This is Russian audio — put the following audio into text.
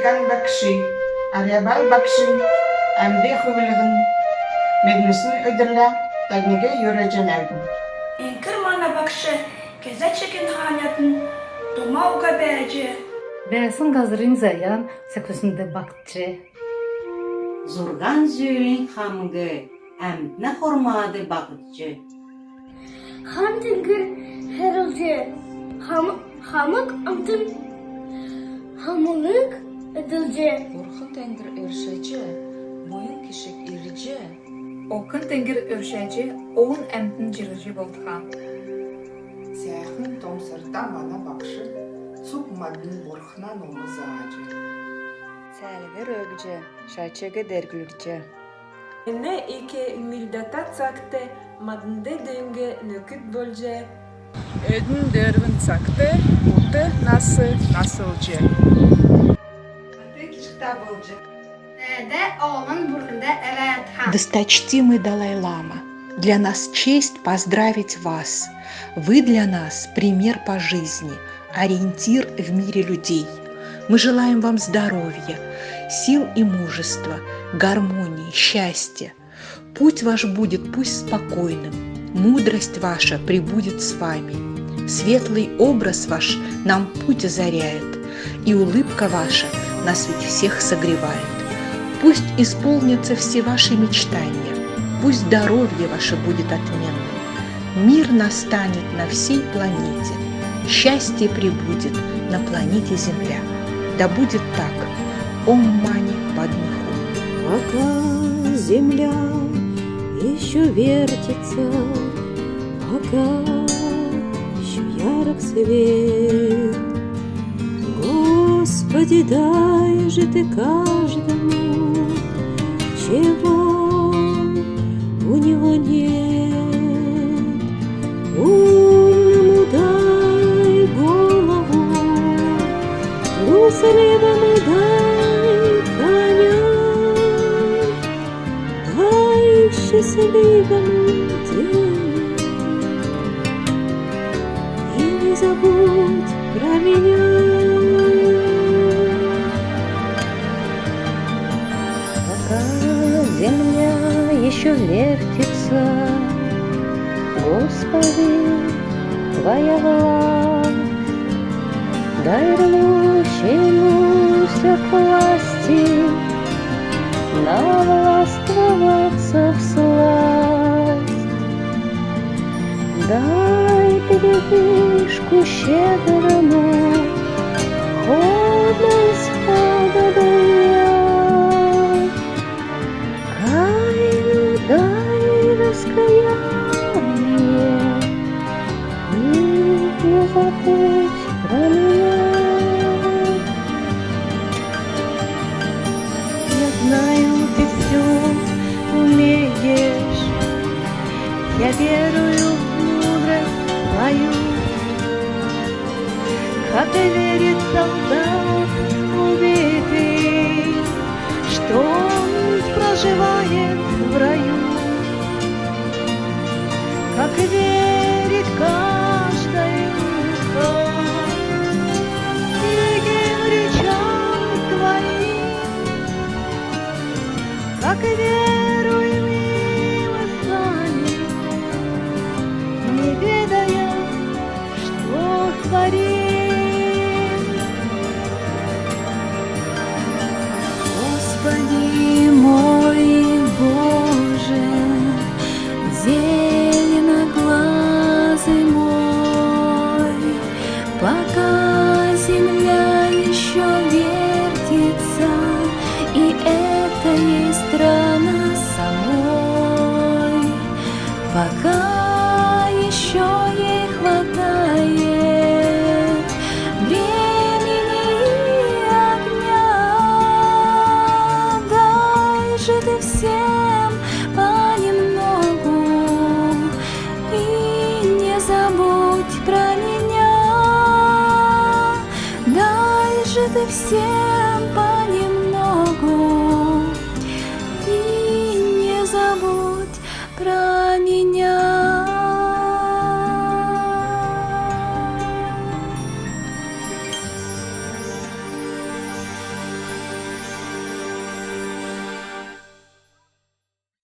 Amerikan bakışı, Arabal bakışı, Amdi hıvılığın, Mednisini ödürle, Tagnige yüreceğim erdim. İnkir mana bakışı, keze çekin hayatın, Doma uga bece. Бәсін қазырын заян, сәкөсінде бақытчы. Зурган зүйін хамгы, әмтні хормады бақытчы. Хан теңгір herhalde hamık amtın hamılık edilce. Orxun təngir örşəcə, moyun kişik iricə. Okun tengir örşəcə, oğun əmtin cırıcı boltxan. Сяхын томсырта мана бақшы, цук мадын борхнан омыз ağacı. Сәлгір өгжі, шачығы дәргілірчі. Ne iki mildata sakte, madinde denge nöküt bolje. Ödün dörvün saktı, utu nasılcı. Досточтимый Далай-лама, для нас честь поздравить вас. Вы для нас пример по жизни, ориентир в мире людей. Мы желаем вам здоровья, сил и мужества, гармонии, счастья. Путь ваш будет пусть спокойным, мудрость ваша пребудет с вами. Светлый образ ваш нам путь озаряет, и улыбка ваша нас ведь всех согревает. Пусть исполнятся все ваши мечтания, пусть здоровье ваше будет отменным. Мир настанет на всей планете, счастье пребудет на планете Земля. Да будет так. Ом Мани Падме Хум. Пока земля еще вертится, пока еще ярок свет, Господи, дай же ты каждому, чего у него нет. Умному дай голову, трусливому дай коня, дай счастливому день, и не забудь про меня. Пока земля еще вертится, Господи, Твоя власть, дай рвущемуся к власти навластвоваться всласть. Дай передышку щедрому, ходно исхода Каину дай раскаяние, и не забудь про меня. Я знаю, ты все умеешь, я верую в мудрость твою, как и верит солдат убитый, что он проживает в раю, как и верит каждое ухо тихим речам твоим, как и веруем и мы с вами, не ведая, что творим. Господи мой Боже, зеленоглазый мой, пока земля еще вертится, и это есть страна самой, пока еще ей хватает времени и огня, дай же ты всем понемногу, и не забудь про меня, дай же ты всем понемногу.